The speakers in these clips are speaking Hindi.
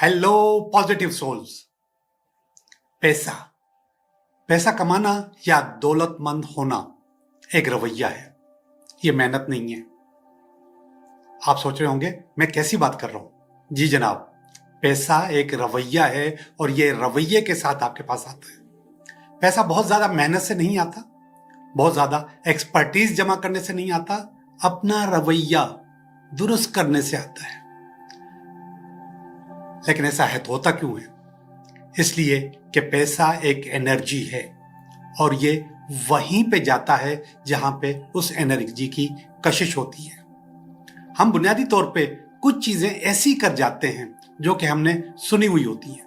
Hello positive souls. पैसा पैसा कमाना या दौलतमंद होना एक रवैया है, ये मेहनत नहीं है। आप सोच रहे होंगे मैं कैसी बात कर रहा हूं। जी जनाब, पैसा एक रवैया है और ये रवैये के साथ आपके पास आता है। पैसा बहुत ज्यादा मेहनत से नहीं आता, बहुत ज्यादा एक्सपर्टीज जमा करने से नहीं आता, अपना रवैया दुरुस्त करने से आता है। लेकिन ऐसा है तो होता क्यों है? इसलिए कि पैसा एक एनर्जी है और ये वहीं पे जाता है जहां पे उस एनर्जी की कशिश होती है। हम बुनियादी तौर पे कुछ चीजें ऐसी कर जाते हैं जो कि हमने सुनी हुई होती हैं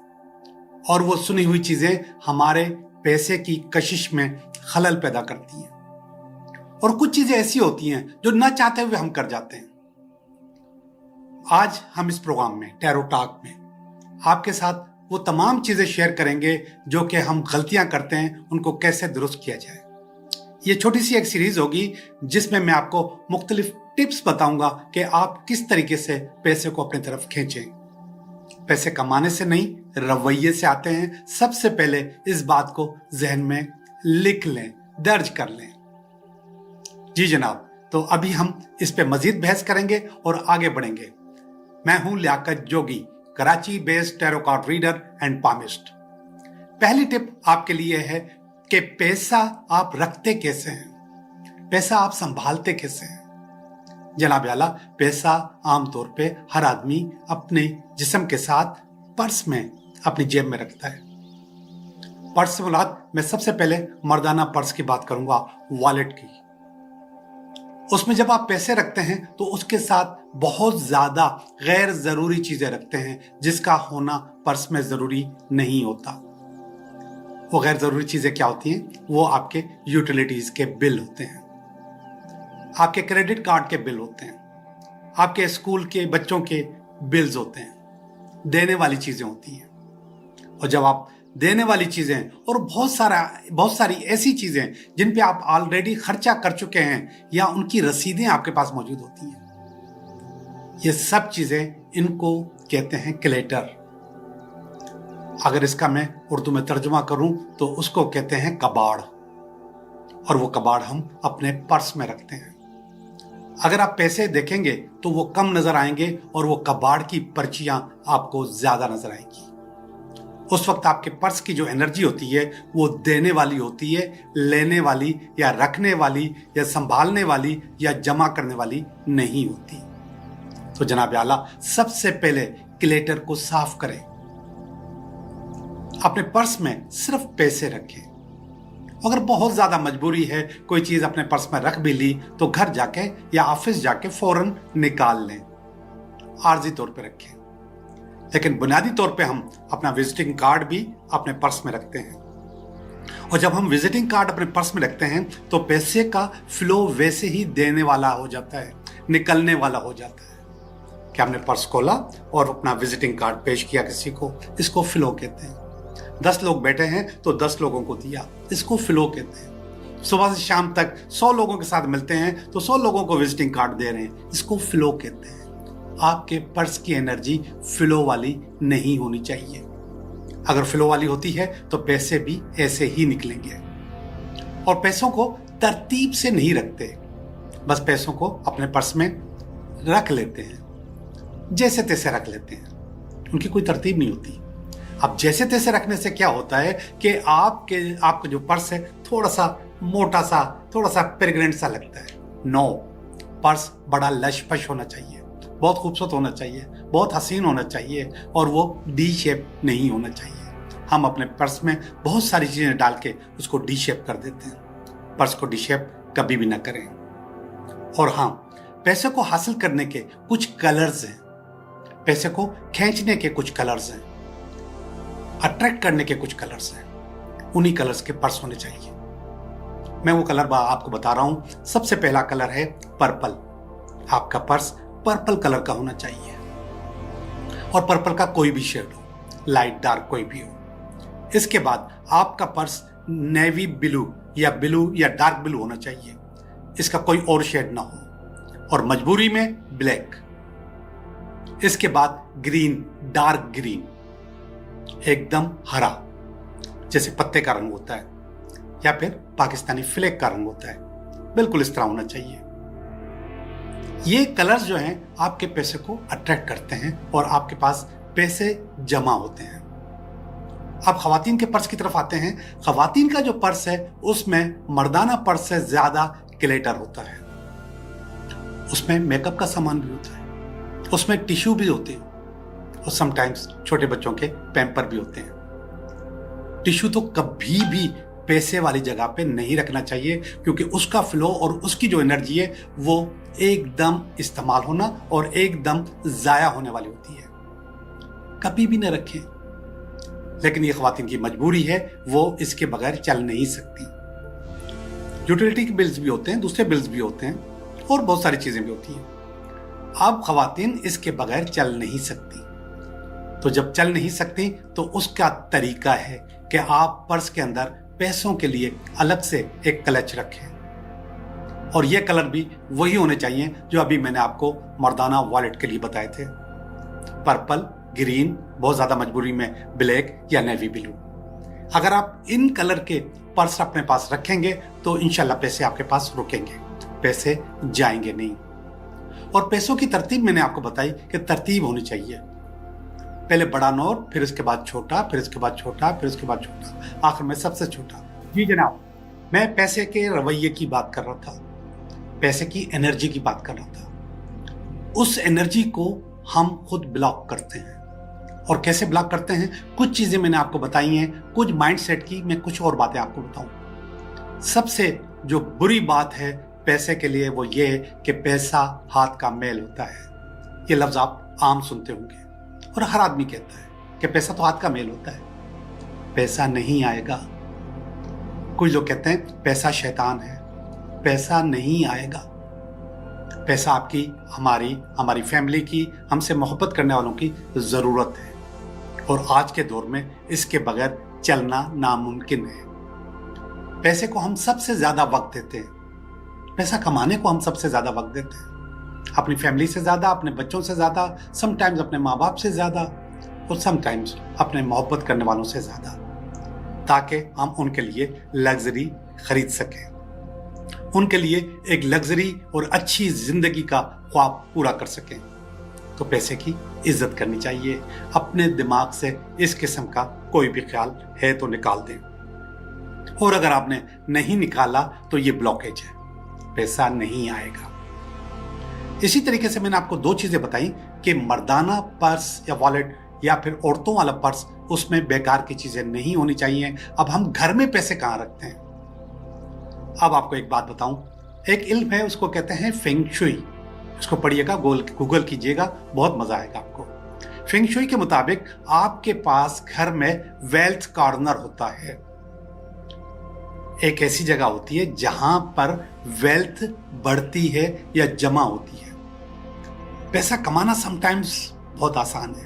और वो सुनी हुई चीजें हमारे पैसे की कशिश में खलल पैदा करती हैं। और कुछ चीजें ऐसी होती हैं जो ना चाहते हुए हम कर जाते हैं। आज हम इस प्रोग्राम में टैरो टॉक में आपके साथ वो तमाम चीजें शेयर करेंगे जो कि हम गलतियां करते हैं, उनको कैसे दुरुस्त किया जाए। ये छोटी सी एक सीरीज होगी जिसमें मैं आपको मुख्तलिफ टिप्स बताऊंगा कि आप किस तरीके से पैसे को अपनी तरफ खींचें। पैसे कमाने से नहीं, रवैये से आते हैं। सबसे पहले इस बात को जहन में लिख लें, दर्ज कर लें। जी जनाब, तो अभी हम इस पे मजीद बहस करेंगे और आगे बढ़ेंगे। मैं हूं Liaquat Jogi, Karachi based tarot card reader and palmist. पहली टिप आपके लिए है कि पैसा आप रखते कैसे हैं, पैसा आप संभालते कैसे हैं। जनाब आला, पैसा आमतौर पे हर आदमी अपने जिस्म के साथ पर्स में, अपनी जेब में रखता है। पर्स से मुराद मैं सबसे पहले मर्दाना पर्स की बात करूंगा, वॉलेट की। उसमें जब आप पैसे रखते हैं तो उसके साथ बहुत ज्यादा गैर जरूरी चीजें रखते हैं जिसका होना पर्स में जरूरी नहीं होता। वो गैर जरूरी चीजें क्या होती हैं? वो आपके यूटिलिटीज के बिल होते हैं, आपके क्रेडिट कार्ड के बिल होते हैं, आपके स्कूल के बच्चों के बिल्स होते हैं, देने वाली चीजें होती हैं। और जब आप देने वाली चीजें और बहुत सारी ऐसी चीजें जिन पे आप ऑलरेडी खर्चा कर चुके हैं या उनकी रसीदें आपके पास मौजूद होती हैं, ये सब चीजें, इनको कहते हैं क्लेटर। अगर इसका मैं उर्दू में तर्जुमा करूं तो उसको कहते हैं कबाड़। और वो कबाड़ हम अपने पर्स में रखते हैं। अगर आप पैसे देखेंगे तो वो कम नजर आएंगे और वो कबाड़ की पर्चियां आपको ज्यादा नजर आएंगी। उस वक्त आपके पर्स की जो एनर्जी होती है वो देने वाली होती है, लेने वाली या रखने वाली या संभालने वाली या जमा करने वाली नहीं होती। तो जनाब आला, सबसे पहले क्लेटर को साफ करें। अपने पर्स में सिर्फ पैसे रखें। अगर बहुत ज्यादा मजबूरी है, कोई चीज अपने पर्स में रख भी ली तो घर जाके या ऑफिस जाके फौरन निकाल लें, आर्जी तौर पे रखें। लेकिन बुनियादी तौर पे हम अपना विजिटिंग कार्ड भी अपने पर्स में रखते हैं। और जब हम विजिटिंग कार्ड अपने पर्स में रखते हैं तो पैसे का फ्लो वैसे ही देने वाला हो जाता है, निकलने वाला हो जाता है। कि हमने पर्स खोला और अपना विजिटिंग कार्ड पेश किया किसी को, इसको फ्लो कहते हैं। 10 लोग बैठे हैं तो 10 लोगों को दिया, इसको फ्लो कहते हैं। सुबह से शाम तक 100 लोगों के साथ मिलते हैं तो 100 लोगों को विजिटिंग कार्ड दे रहे हैं, इसको फ्लो कहते हैं। आपके पर्स की एनर्जी फ्लो वाली नहीं होनी चाहिए। अगर फ्लो वाली होती है तो पैसे भी ऐसे ही निकलेंगे। और पैसों को तरतीब से नहीं रखते, बस पैसों को अपने पर्स में रख लेते हैं, जैसे तैसे रख लेते हैं, उनकी कोई तरतीब नहीं होती। अब जैसे तैसे रखने से क्या होता है कि आपका जो पर्स है थोड़ा सा मोटा सा, थोड़ा सा पेरेग्रेंट सा लगता है। नो, पर्स बड़ा लश-फश होना चाहिए, बहुत खूबसूरत होना चाहिए, बहुत हसीन होना चाहिए और वो डी शेप नहीं होना चाहिए। हम अपने पर्स में बहुत सारी चीजें डाल के उसको डी शेप कर देते हैं। पर्स को डी शेप कभी भी ना करें। और हाँ, पैसे को हासिल करने के कुछ कलर्स हैं, पैसे को खींचने के कुछ कलर्स हैं, अट्रैक्ट करने के कुछ कलर्स हैं। उन्हीं कलर्स के पर्स होने चाहिए। मैं वो कलर आपको बता रहा हूं। सबसे पहला कलर है पर्पल। आपका पर्स पर्पल कलर का होना चाहिए और पर्पल का कोई भी शेड हो, लाइट डार्क कोई भी हो। इसके बाद आपका पर्स नेवी ब्लू या डार्क ब्लू होना चाहिए, इसका कोई और शेड ना हो। और मजबूरी में ब्लैक। इसके बाद ग्रीन, डार्क ग्रीन, एकदम हरा जैसे पत्ते का रंग होता है, या फिर पाकिस्तानी फ्लैग का रंग होता है, बिल्कुल इस तरह होना चाहिए। ये कलर्स जो हैं आपके पैसे को अट्रैक्ट करते हैं और आपके पास पैसे जमा होते हैं। अब खवातीन के पर्स की तरफ आते हैं। खवातीन का जो पर्स है उसमें मर्दाना पर्स से ज्यादा क्लेटर होता है, उसमें मेकअप का सामान भी होता है, उसमें टिश्यू भी होते हैं और समटाइम्स छोटे बच्चों के पैम्पर भी होते हैं। टिश्यू तो कभी भी पैसे वाली जगह पे नहीं रखना चाहिए, क्योंकि उसका फ्लो और उसकी जो एनर्जी है वो एकदम इस्तेमाल होना और एकदम जाया होने वाली होती है, कभी भी न रखें। लेकिन ये खवातीन की मजबूरी है, वो इसके बगैर चल नहीं सकती। यूटिलिटी के बिल्स भी होते हैं, दूसरे बिल्स भी होते हैं और बहुत सारी चीजें भी होती हैं। अब खवातीन इसके बगैर चल नहीं सकती। तो जब चल नहीं सकती तो उसका तरीका है कि आप पर्स के अंदर पैसों के लिए अलग से एक क्लच रखें, और ये कलर भी वही होने चाहिए जो अभी मैंने आपको मर्दाना वॉलेट के लिए बताए थे, पर्पल, ग्रीन, बहुत ज्यादा मजबूरी में ब्लैक या नेवी ब्लू। अगर आप इन कलर के पर्स अपने पास रखेंगे तो इंशाल्लाह पैसे आपके पास रुकेंगे, पैसे जाएंगे नहीं। और पैसों की तरतीब मैंने आपको बताई कि तरतीब होनी चाहिए, पहले बड़ा नोट, फिर इसके बाद छोटा, फिर इसके बाद छोटा, फिर इसके बाद छोटा, आखिर में सबसे छोटा। जी जनाब, मैं पैसे के रवैये की बात कर रहा था, पैसे की एनर्जी की बात कर रहा था। उस एनर्जी को हम खुद ब्लॉक करते हैं। और कैसे ब्लॉक करते हैं? कुछ चीजें मैंने आपको बताई हैं, कुछ माइंडसेट की मैं कुछ और बातें आपको बताऊं। सबसे जो बुरी बात है पैसे के लिए वो ये है कि पैसा हाथ का मैल होता है। ये लफ्ज आप आम सुनते होंगे और हर आदमी कहता है कि पैसा तो हाथ का मैल होता है, पैसा नहीं आएगा। कुछ लोग कहते हैं पैसा शैतान है, पैसा नहीं आएगा। पैसा आपकी, हमारी फैमिली की, हमसे मोहब्बत करने वालों की जरूरत है, और आज के दौर में इसके बगैर चलना नामुमकिन है। पैसे को हम सबसे ज्यादा वक्त देते हैं, पैसा कमाने को हम सबसे ज्यादा वक्त देते हैं, अपनी फैमिली से ज्यादा, अपने बच्चों से ज्यादा, समटाइम्स अपने माँ बाप से ज्यादा, और समटाइम्स अपने मोहब्बत करने वालों से ज्यादा, ताकि हम उनके लिए लग्जरी खरीद सकें, उनके लिए एक लग्जरी और अच्छी जिंदगी का ख्वाब पूरा कर सकें। तो पैसे की इज्जत करनी चाहिए। अपने दिमाग से इस किस्म का कोई भी ख्याल है तो निकाल दें, और अगर आपने नहीं निकाला तो ये ब्लॉकेज है, पैसा नहीं आएगा। इसी तरीके से मैंने आपको दो चीजें बताई कि मर्दाना पर्स या वॉलेट या फिर औरतों वाला पर्स, उसमें बेकार की चीजें नहीं होनी चाहिए। अब हम घर में पैसे कहाँ रखते हैं? अब आपको एक बात बताऊं, एक इल्म है, उसको कहते हैं फेंग शुई। इसको पढ़िएगा, गूगल कीजिएगा, बहुत मजा आएगा आपको। फेंग शुई के मुताबिक आपके पास घर में वेल्थ कॉर्नर होता है, एक ऐसी जगह होती है जहां पर वेल्थ बढ़ती है या जमा होती है। पैसा कमाना समटाइम्स बहुत आसान है,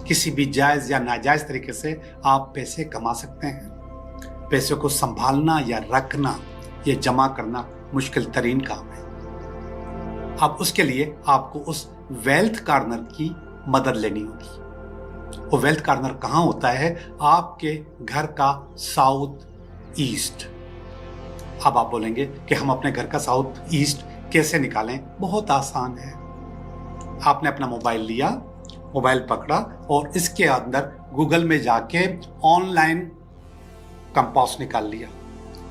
किसी भी जायज या नाजायज तरीके से आप पैसे कमा सकते हैं। पैसे को संभालना या रखना या जमा करना मुश्किल तरीन काम है। अब उसके लिए आपको उस वेल्थ कॉर्नर की मदद लेनी होगी। वो वेल्थ कॉर्नर कहाँ होता है? आपके घर का साउथ ईस्ट। अब आप बोलेंगे कि हम अपने घर का साउथ ईस्ट कैसे निकालें? बहुत आसान है। आपने अपना मोबाइल लिया, मोबाइल पकड़ा और इसके अंदर गूगल में जाके ऑनलाइन कंपास निकाल लिया।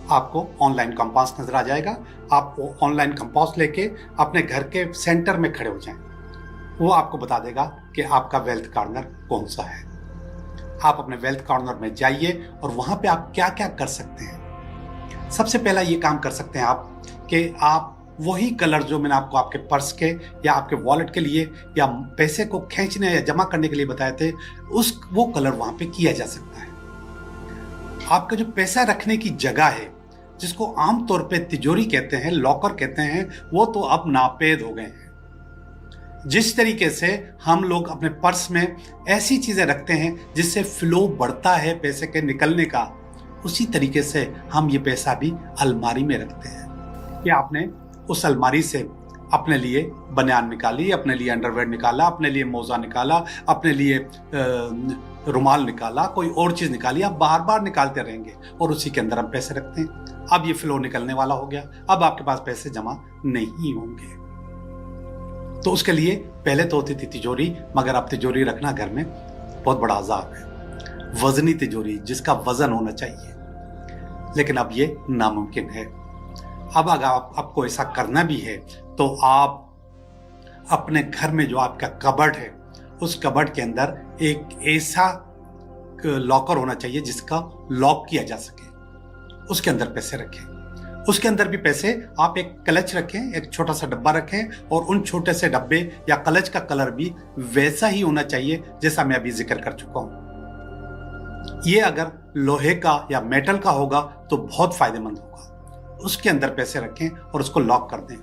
आपको ऑनलाइन कंपास नजर आ जाएगा। आप वो ऑनलाइन कंपास लेके अपने घर के सेंटर में खड़े हो जाएं। वो आपको बता देगा कि आपका वेल्थ कॉर्नर कौन सा है। आप अपने वेल्थ कॉर्नर में जाइए और वहां पे आप क्या क्या कर सकते हैं। सबसे पहला ये काम कर सकते हैं आप कि आप वही कलर जो मैंने आपको आपके पर्स के या आपके वॉलेट के लिए या पैसे को खींचने या जमा करने के लिए बताए थे, वो कलर वहां पे किया जा सकता है। आपका जो पैसा रखने की जगह है, जिसको आमतौर पे तिजोरी कहते हैं, लॉकर कहते हैं, वो तो अब नापेद हो गए हैं। जिस तरीके से हम लोग अपने पर्स में ऐसी चीजें रखते हैं जिससे फ्लो बढ़ता है पैसे के निकलने का, उसी तरीके से हम ये पैसा भी अलमारी में रखते हैं कि आपने उस अलमारी से अपने लिए बनियान निकाली, अपने लिए अंडरवेयर निकाला, अपने लिए मोजा निकाला, अपने लिए रुमाल निकाला, कोई और चीज निकाली, आप बार बार निकालते रहेंगे और उसी के अंदर हम पैसे रखते हैं। अब ये फ्लो निकलने वाला हो गया, अब आपके पास पैसे जमा नहीं होंगे। तो उसके लिए पहले तो होती थी तिजोरी, मगर अब तिजोरी रखना घर में बहुत बड़ा अजाब है। वजनी तिजोरी जिसका वजन होना चाहिए, लेकिन अब ये नामुमकिन है। अब अगर आपको ऐसा करना भी है तो आप अपने घर में जो आपका कबर्ड है, उस कबर्ड के अंदर एक ऐसा लॉकर होना चाहिए जिसका लॉक किया जा सके, उसके अंदर पैसे रखें। उसके अंदर भी पैसे आप एक क्लच रखें, एक छोटा सा डब्बा रखें, और उन छोटे से डब्बे या क्लच का कलर भी वैसा ही होना चाहिए जैसा मैं अभी जिक्र कर चुका हूं। ये अगर लोहे का या मेटल का होगा तो बहुत फायदेमंद होगा। उसके अंदर पैसे रखें और उसको लॉक कर दें,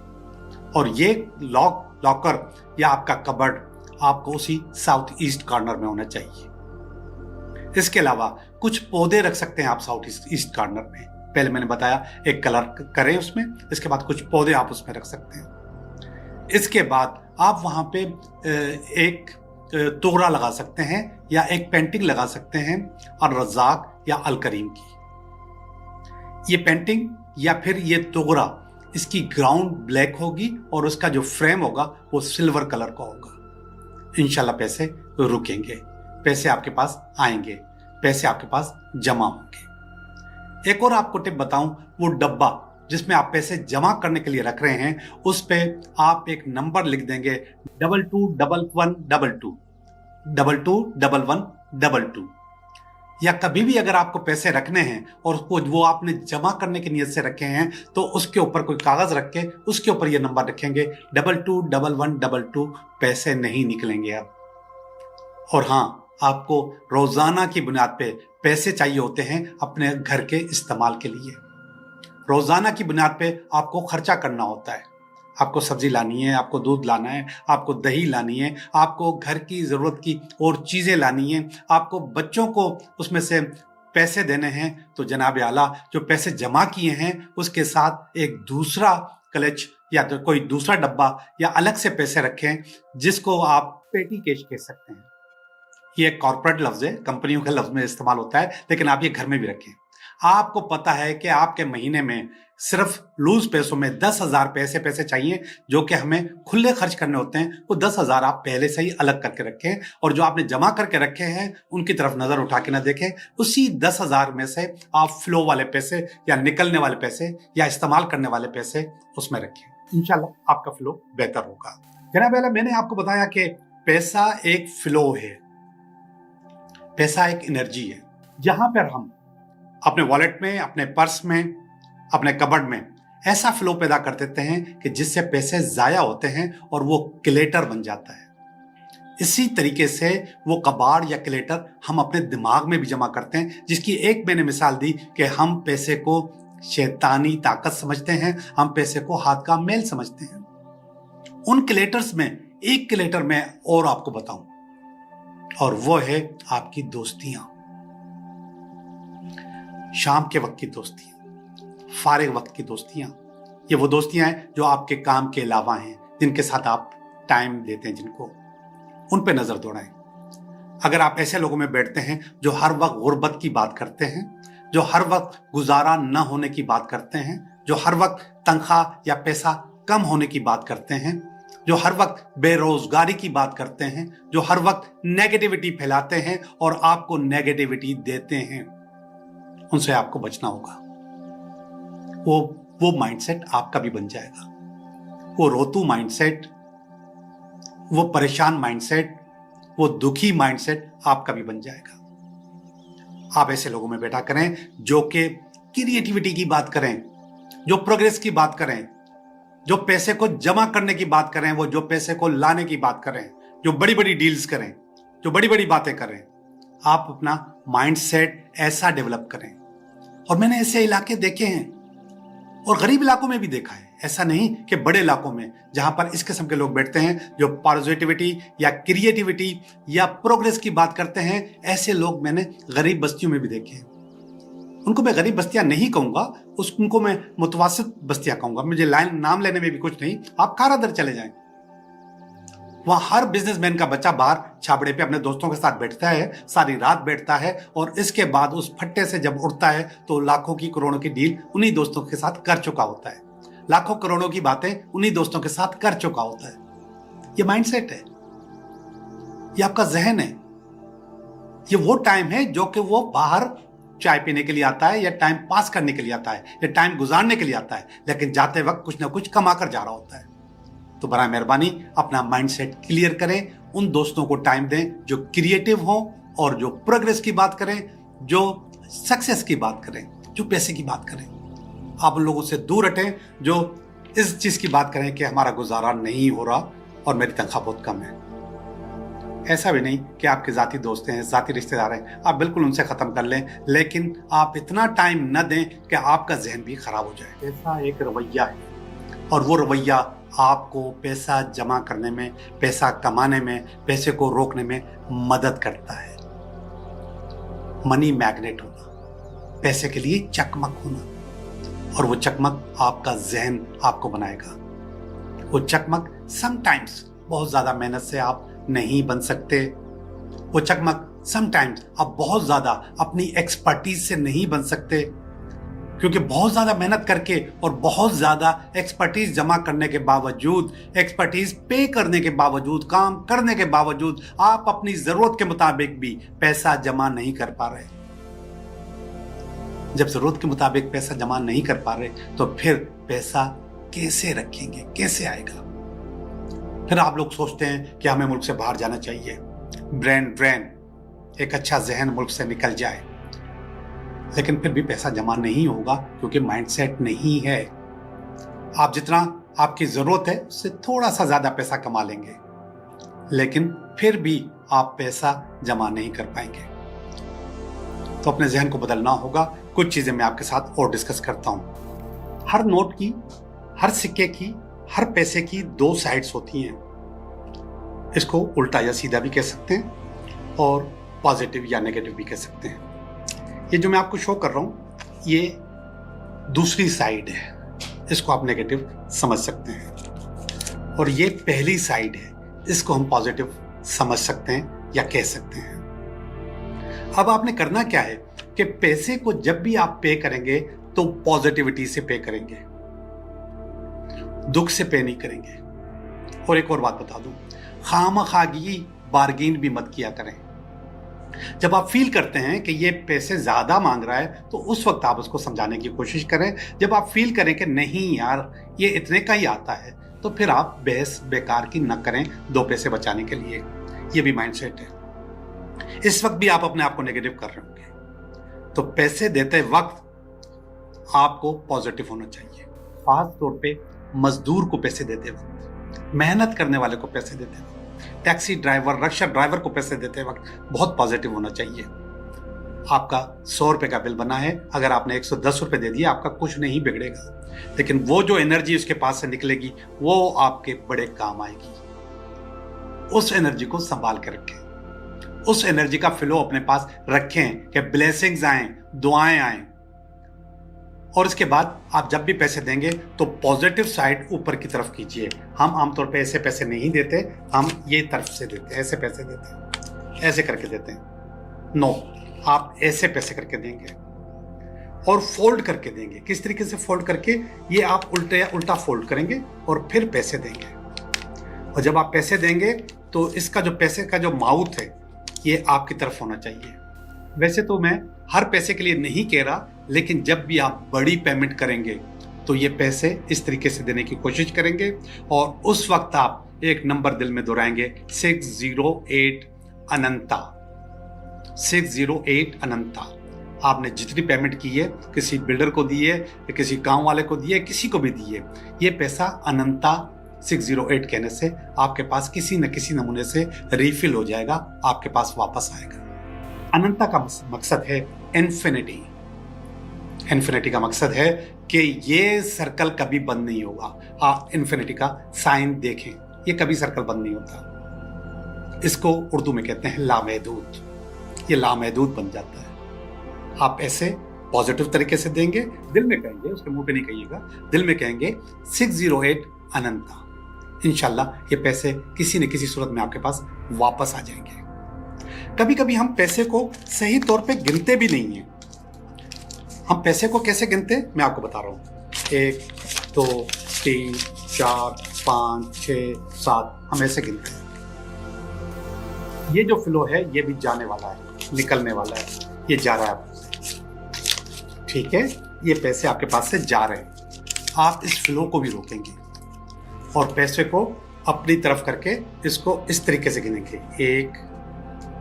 और ये लॉकर या आपका कबर्ड आपको उसी साउथ ईस्ट कॉर्नर में होना चाहिए। इसके अलावा कुछ पौधे रख सकते हैं आप साउथ ईस्ट कॉर्नर में। पहले मैंने बताया एक कलर करें उसमें, इसके बाद कुछ पौधे आप उसमें रख सकते हैं। इसके बाद आप वहां पे एक तोगरा लगा सकते हैं या एक पेंटिंग लगा सकते हैं और रज़ाक या अल करीम की। ये पेंटिंग या फिर ये तोगरा, इसकी ग्राउंड ब्लैक होगी और उसका जो फ्रेम होगा वो सिल्वर कलर का होगा। इंशाल्लाह पैसे रुकेंगे, पैसे आपके पास आएंगे, पैसे आपके पास जमा होंगे। एक और आपको टिप बताऊं, वो डब्बा जिसमें आप पैसे जमा करने के लिए रख रहे हैं, उस पे आप एक नंबर लिख देंगे 221122 221122। या कभी भी अगर आपको पैसे रखने हैं और वो आपने जमा करने की नीयत से रखे हैं तो उसके ऊपर कोई कागज रख के उसके ऊपर ये नंबर रखेंगे 221122। पैसे नहीं निकलेंगे अब। और हाँ, आपको रोजाना की बुनियाद पे पैसे चाहिए होते हैं अपने घर के इस्तेमाल के लिए। रोजाना की बुनियाद पे आपको खर्चा करना होता है। आपको सब्जी लानी है, आपको दूध लाना है, आपको दही लानी है, आपको घर की जरूरत की और चीजें लानी है, आपको बच्चों को उसमें से पैसे देने हैं। तो जनाब आला, जो पैसे जमा किए हैं उसके साथ एक दूसरा क्लच या तो कोई दूसरा डब्बा या अलग से पैसे रखें, जिसको आप पेटी कैश कह सकते हैं। ये एक कॉर्पोरेट लफ्ज है, कंपनियों के लफ्ज में इस्तेमाल होता है, लेकिन आप ये घर में भी रखें। आपको पता है कि आपके महीने में सिर्फ लूज पैसों में 10,000 पैसे चाहिए जो कि हमें खुले खर्च करने होते हैं। वो 10,000 आप पहले से ही अलग करके रखें, और जो आपने जमा करके रखे हैं उनकी तरफ नजर उठा के ना देखें। उसी 10,000 में से आप फ्लो वाले पैसे या निकलने वाले पैसे या इस्तेमाल करने वाले पैसे उसमें रखें। इंशाल्लाह आपका फ्लो बेहतर होगा। जनाब आला, मैंने आपको बताया कि पैसा एक फ्लो है, पैसा एक एनर्जी है। जहां पर हम अपने वॉलेट में, अपने पर्स में, अपने कबर्ड में ऐसा फ्लो पैदा कर देते हैं कि जिससे पैसे जाया होते हैं और वो क्लेटर बन जाता है। इसी तरीके से वो कबाड़ या क्लेटर हम अपने दिमाग में भी जमा करते हैं, जिसकी एक मैंने मिसाल दी कि हम पैसे को शैतानी ताकत समझते हैं, हम पैसे को हाथ का मैल समझते हैं। उन क्लेटर्स में एक क्लेटर मैं और आपको बताऊं, और वो है आपकी दोस्तियां। शाम के वक्त की दोस्तियां, फारिग वक्त की दोस्तियां। ये वो दोस्तियां हैं जो आपके काम के अलावा हैं, जिनके साथ आप टाइम देते हैं, जिनको उन पे नजर दौड़ाएं। अगर आप ऐसे लोगों में बैठते हैं जो हर वक्त गुर्बत की बात करते हैं, जो हर वक्त गुजारा न होने की बात करते हैं, जो हर वक्त तनख्वाह या पैसा कम होने की बात करते हैं, जो हर वक्त बेरोजगारी की बात करते हैं, जो हर वक्त नेगेटिविटी फैलाते हैं और आपको नेगेटिविटी देते हैं, उनसे आपको बचना होगा। वो माइंडसेट आपका भी बन जाएगा। वो रोतू माइंडसेट, वो परेशान माइंडसेट, वो दुखी माइंडसेट आपका भी बन जाएगा। आप ऐसे लोगों में बैठा करें जो कि क्रिएटिविटी की बात करें, जो प्रोग्रेस की बात करें, जो पैसे को जमा करने की बात करें, वो जो पैसे को लाने की बात करें, जो बड़ी बड़ी डील्स करें, जो बड़ी बड़ी बातें करें। आप अपना माइंडसेट ऐसा डेवलप करें। और मैंने ऐसे इलाके देखे हैं और गरीब इलाकों में भी देखा है, ऐसा नहीं कि बड़े इलाकों में जहां पर इस किस्म के लोग बैठते हैं जो पॉजिटिविटी या क्रिएटिविटी या प्रोग्रेस की बात करते हैं। ऐसे लोग मैंने गरीब बस्तियों में भी देखे हैं। उनको मैं गरीब बस्तियां नहीं कहूंगा, उनको मैं मुतवासित बस्तियां कहूंगा। मुझे नाम लेने में भी कुछ नहीं। आप कारादर चले जाएं, वहां हर बिजनेसमैन का बच्चा बाहर छाबड़े पे अपने दोस्तों के साथ बैठता है, सारी रात बैठता है, और इसके बाद उस फट्टे से जब उठता है तो लाखों की करोड़ों की डील उन्हीं दोस्तों के साथ कर चुका होता है, लाखों करोड़ों की बातें उन्हीं दोस्तों के साथ कर चुका होता है। ये माइंडसेट है, ये आपका जहन है। ये वो टाइम है जो कि वो बाहर चाय पीने के लिए आता है, या टाइम पास करने के लिए आता है, या टाइम गुजारने के लिए आता है, लेकिन जाते वक्त कुछ ना कुछ कमा कर जा रहा होता है। तो बराए मेहरबानी अपना माइंडसेट क्लियर करें, उन दोस्तों को टाइम दें जो क्रिएटिव हो और जो प्रोग्रेस की बात करें, जो सक्सेस की बात करें, जो पैसे की बात करें। आप उन लोगों से दूर हटें जो इस चीज की बात करें कि हमारा गुजारा नहीं हो रहा और मेरी तनख्वाह बहुत कम है। ऐसा भी नहीं कि आपके जाती दोस्त हैं, जाती रिश्तेदार हैं, आप बिल्कुल उनसे खत्म कर लें, लेकिन आप इतना टाइम न दें कि आपका जहन भी खराब हो जाए। पैसा एक रवैया है, और वो रवैया आपको पैसा जमा करने में, पैसा कमाने में, पैसे को रोकने में मदद करता है। मनी मैग्नेट होना, पैसे के लिए चकमक होना, और वो चकमक आपका जहन आपको बनाएगा। वो चकमक समटाइम्स बहुत ज्यादा मेहनत से आप नहीं बन सकते। वो चकमक समटाइम्स आप बहुत ज्यादा अपनी एक्सपर्टीज से नहीं बन सकते, क्योंकि बहुत ज्यादा मेहनत करके और बहुत ज्यादा एक्सपर्टीज जमा करने के बावजूद, एक्सपर्टीज पे करने के बावजूद, काम करने के बावजूद आप अपनी जरूरत के मुताबिक भी पैसा जमा नहीं कर पा रहे। जब जरूरत के मुताबिक पैसा जमा नहीं कर पा रहे तो फिर पैसा कैसे रखेंगे, कैसे आएगा? फिर आप लोग सोचते हैं कि हमें मुल्क से बाहर जाना चाहिए, ब्रेन एक अच्छा जहन मुल्क से निकल जाए, लेकिन फिर भी पैसा जमा नहीं होगा क्योंकि माइंडसेट नहीं है। आप जितना आपकी जरूरत है उससे थोड़ा सा ज्यादा पैसा कमा लेंगे, लेकिन फिर भी आप पैसा जमा नहीं कर पाएंगे। तो अपने जहन को बदलना होगा। कुछ चीजें मैं आपके साथ और डिस्कस करता हूं। हर नोट की, हर सिक्के की, हर पैसे की दो साइड्स होती हैं। इसको उल्टा या सीधा भी कह सकते हैं, और पॉजिटिव या नेगेटिव भी कह सकते हैं। ये जो मैं आपको शो कर रहा हूं, ये दूसरी साइड है, इसको आप नेगेटिव समझ सकते हैं, और ये पहली साइड है, इसको हम पॉजिटिव समझ सकते हैं या कह सकते हैं। अब आपने करना क्या है कि पैसे को जब भी आप पे करेंगे तो पॉजिटिविटी से पे करेंगे, दुख से पे नहीं करेंगे। और एक और बात बता दूं, खामखागी बार्गेन भी मत किया करें। जब आप फील करते हैं कि ये पैसे ज्यादा मांग रहा है तो उस वक्त आप उसको समझाने की कोशिश करें। जब आप फील करें कि नहीं यार ये इतने का ही आता है, तो फिर आप बहस बेकार की न करें दो पैसे बचाने के लिए। ये भी माइंडसेट है। इस वक्त भी आप अपने आप को नेगेटिव कर रहे होंगे, तो पैसे देते वक्त आपको पॉजिटिव होना चाहिए। खास तौर पे मजदूर को पैसे देते वक्त, मेहनत करने वाले को पैसे देते वक्त, टैक्सी ड्राइवर, रिक्शा ड्राइवर को पैसे देते वक्त बहुत पॉजिटिव होना चाहिए। आपका 100 रुपए का बिल बना है, अगर आपने 110 रुपए दे दिए आपका कुछ नहीं बिगड़ेगा, लेकिन वो जो एनर्जी उसके पास से निकलेगी वो आपके बड़े काम आएगी। उस एनर्जी को संभाल के रखें, उस एनर्जी का फ्लो अपने पास रखें कि ब्लेसिंग्स आए, दुआएं आए। और इसके बाद आप जब भी पैसे देंगे तो पॉजिटिव साइड ऊपर की तरफ कीजिए। हम आमतौर पे ऐसे पैसे नहीं देते, हम ये तरफ से देते हैं, ऐसे पैसे देते हैं, ऐसे करके देते हैं। नो, आप ऐसे पैसे करके देंगे और फोल्ड करके देंगे। किस तरीके से फोल्ड करके? ये आप उल्टा फोल्ड करेंगे और फिर पैसे देंगे। और जब आप पैसे देंगे तो इसका जो पैसे का जो माउथ है ये आपकी तरफ होना चाहिए। वैसे तो मैं हर पैसे के लिए नहीं कह रहा, लेकिन जब भी आप बड़ी पेमेंट करेंगे तो ये पैसे इस तरीके से देने की कोशिश करेंगे, और उस वक्त आप एक नंबर दिल में दोहराएंगे, 608 अनंता, 608 अनंता। आपने जितनी पेमेंट की है, किसी बिल्डर को दी है, किसी गांव वाले को दी है, किसी को भी दी है, ये पैसा अनंता 608 कहने से आपके पास किसी न किसी नमूने से रिफिल हो जाएगा, आपके पास वापस आएगा। अनंता का मकसद है इन्फिनिटी। इन्फिनिटी का मकसद है कि ये सर्कल कभी बंद नहीं होगा। आप इन्फिनिटी का साइन देखें, ये कभी सर्कल बंद नहीं होता। इसको उर्दू में कहते हैं लामहदूद। ये लामहदूद बन जाता है। आप ऐसे पॉजिटिव तरीके से देंगे, दिल में कहेंगे, उसके मुंह पे नहीं कहिएगा, दिल में कहेंगे 608 अनंता। इंशाल्लाह ये पैसे किसी न किसी सूरत में आपके पास वापस आ जाएंगे। कभी कभी हम पैसे को सही तौर पे गिनते भी नहीं हैं। हम पैसे को कैसे गिनते हैं मैं आपको बता रहा हूँ। 1 2 3 4 5 6 7 हम ऐसे गिनते हैं। ये जो फ्लो है ये भी जाने वाला है, निकलने वाला है, ये जा रहा है आपसे, ठीक है। ये पैसे आपके पास से जा रहे हैं, आप इस फ्लो को भी रोकेंगे और पैसे को अपनी तरफ करके इसको इस तरीके से गिनेंगे। 1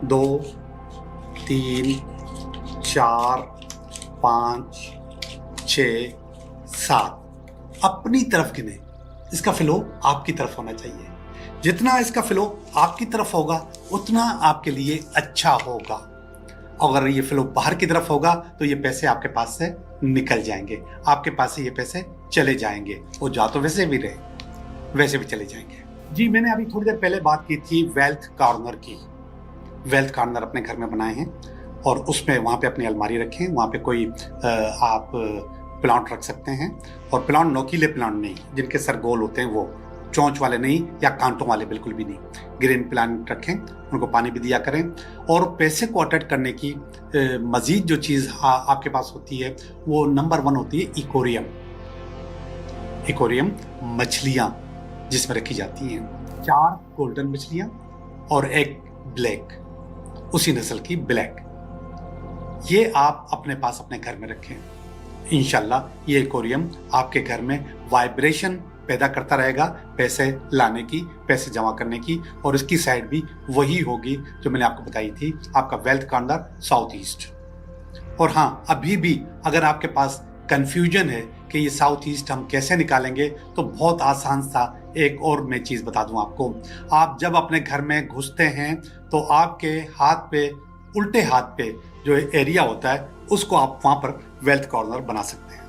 2 3 4 5 6 7 अपनी तरफ गिने। इसका फ्लो आपकी तरफ होना चाहिए। जितना इसका फ्लो आपकी तरफ होगा उतना आपके लिए अच्छा होगा। अगर ये फ्लो बाहर की तरफ होगा तो ये पैसे आपके पास से निकल जाएंगे, आपके पास से ये पैसे चले जाएंगे। वो जा तो वैसे भी रहे, वैसे भी चले जाएंगे। जी, मैंने अभी थोड़ी देर पहले बात की थी वेल्थ कॉर्नर की। वेल्थ कॉर्नर अपने घर में बनाए हैं और उसमें वहाँ पे अपनी अलमारी रखें, वहाँ पे कोई आप प्लांट रख सकते हैं। और प्लांट नोकीले प्लांट नहीं, जिनके सर गोल होते हैं, वो चोंच वाले नहीं या कांटों वाले बिल्कुल भी नहीं। ग्रीन प्लांट रखें, उनको पानी भी दिया करें। और पैसे को अट्रैक्ट करने की मजीद जो चीज़ आपके पास होती है वो नंबर 1 होती है इकोरियम। इकोरियम मछलियाँ जिसमें रखी जाती हैं, 4 गोल्डन मछलियाँ और एक ब्लैक, उसी नस्ल की ब्लैक। ये आप अपने पास अपने घर में रखें। इंशाल्लाह ये एक्वेरियम आपके घर में वाइब्रेशन पैदा करता रहेगा, पैसे लाने की, पैसे जमा करने की। और इसकी साइड भी वही होगी जो मैंने आपको बताई थी, आपका वेल्थ कॉर्नर साउथ ईस्ट। और हाँ, अभी भी अगर आपके पास कंफ्यूजन है कि ये साउथ ईस्ट हम कैसे निकालेंगे, तो बहुत आसान सा एक और मैं चीज़ बता दूं आपको। आप जब अपने घर में घुसते हैं तो आपके हाथ पे, उल्टे हाथ पे जो एरिया होता है उसको आप वहाँ पर वेल्थ कॉर्नर बना सकते हैं।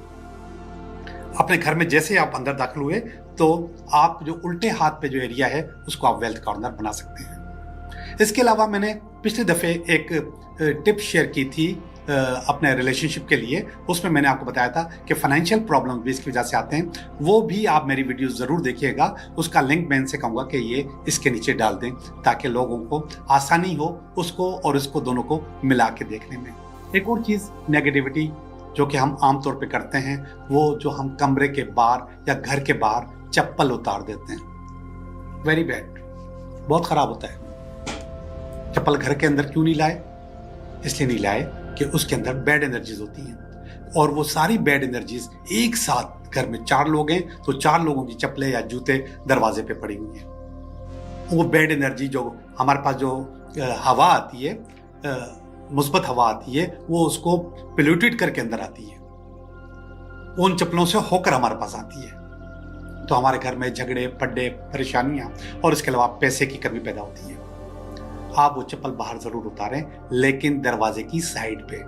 अपने घर में जैसे आप अंदर दाखिल हुए तो आप जो उल्टे हाथ पे जो एरिया है उसको आप वेल्थ कॉर्नर बना सकते हैं। इसके अलावा मैंने पिछले दफ़े एक टिप शेयर की थी अपने रिलेशनशिप के लिए। उसमें मैंने आपको बताया था कि फाइनेंशियल प्रॉब्लम भी इसकी वजह से आते हैं। वो भी आप मेरी वीडियो ज़रूर देखिएगा, उसका लिंक मैं इनसे कहूँगा कि ये इसके नीचे डाल दें ताकि लोगों को आसानी हो उसको और इसको दोनों को मिला के देखने में। एक और चीज़, नेगेटिविटी जो कि हम आम तौर पे करते हैं, वो जो हम कमरे के बाहर या घर के बाहर चप्पल उतार देते हैं। वेरी बैड, बहुत ख़राब होता है। चप्पल घर के अंदर क्यों नहीं लाए? इसलिए नहीं लाए कि उसके अंदर बैड एनर्जीज होती हैं और वो सारी बैड एनर्जीज एक साथ, घर में 4 लोग हैं तो 4 लोगों की चप्पलें या जूते दरवाजे पे पड़ी हुई हैं। वो बैड एनर्जी जो हमारे पास जो हवा आती है, मुस्बत हवा आती है, वो उसको पोल्यूटेड करके अंदर आती है, उन चप्पलों से होकर हमारे पास आती है। तो हमारे घर में झगड़े, पड्डे, परेशानियां और इसके अलावा पैसे की कमी पैदा होती है। आप वो चप्पल बाहर जरूर उतारें, लेकिन दरवाजे की साइड पे,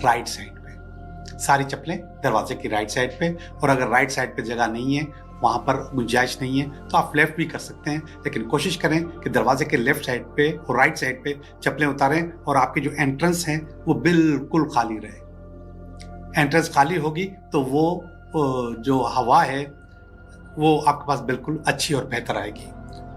राइट साइड पे। सारी चप्पलें दरवाजे की राइट साइड पे। और अगर राइट साइड पे जगह नहीं है, वहां पर गुंजाइश नहीं है, तो आप लेफ्ट भी कर सकते हैं। लेकिन कोशिश करें कि दरवाजे के लेफ्ट साइड पे और राइट साइड पे चप्पलें उतारें और आपकी जो एंट्रेंस है वो बिल्कुल खाली रहे। एंट्रेंस खाली होगी तो वो जो हवा है वो आपके पास बिल्कुल अच्छी और बेहतर आएगी।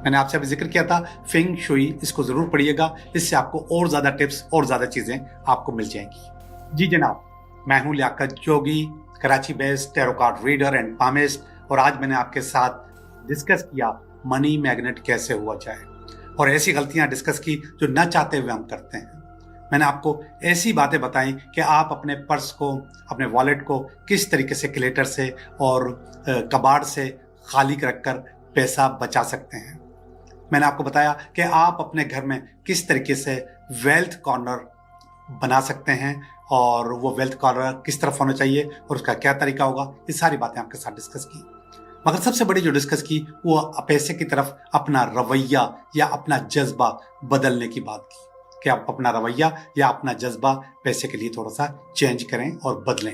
मैंने आपसे अभी जिक्र किया था फेंग शुई, इसको जरूर पढ़िएगा, इससे आपको और ज्यादा टिप्स और ज्यादा चीजें आपको मिल जाएंगी। जी जनाब, मैं हूं Liaquat Jogi, Karachi based tarot card reader and palmist. और आज मैंने आपके साथ डिस्कस किया मनी मैग्नेट कैसे हुआ जाए, और ऐसी गलतियां डिस्कस की जो न चाहते हुए हम करते हैं। मैंने आपको ऐसी बातें बताई कि आप अपने पर्स को, अपने वॉलेट को किस तरीके से क्लेटर से और कबाड़ से खाली रखकर पैसा बचा सकते हैं। मैंने आपको बताया कि आप अपने घर में किस तरीके से वेल्थ कॉर्नर बना सकते हैं और वो वेल्थ कॉर्नर किस तरफ होना चाहिए और उसका क्या तरीका होगा। ये सारी बातें आपके साथ डिस्कस की, मगर सबसे बड़ी जो डिस्कस की वो पैसे की तरफ अपना रवैया या अपना जज्बा बदलने की बात की, कि आप अपना रवैया या अपना जज्बा पैसे के लिए थोड़ा सा चेंज करें और बदलें।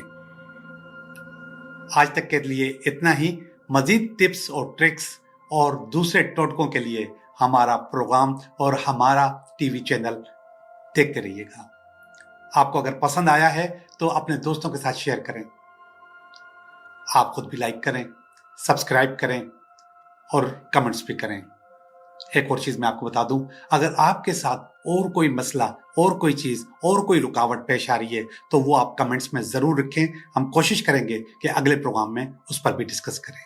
आज तक के लिए इतना ही। मजीद टिप्स और ट्रिक्स और दूसरे टोटकों के लिए हमारा प्रोग्राम और हमारा टीवी चैनल देखते रहिएगा। आपको अगर पसंद आया है तो अपने दोस्तों के साथ शेयर करें। आप खुद भी लाइक करें, सब्सक्राइब करें और कमेंट्स भी करें। एक और चीज मैं आपको बता दूं, अगर आपके साथ और कोई मसला, और कोई चीज, और कोई रुकावट पेश आ रही है तो वो आप कमेंट्स में जरूर रखें। हम कोशिश करेंगे कि अगले प्रोग्राम में उस पर भी डिस्कस करें।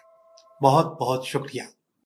बहुत बहुत शुक्रिया।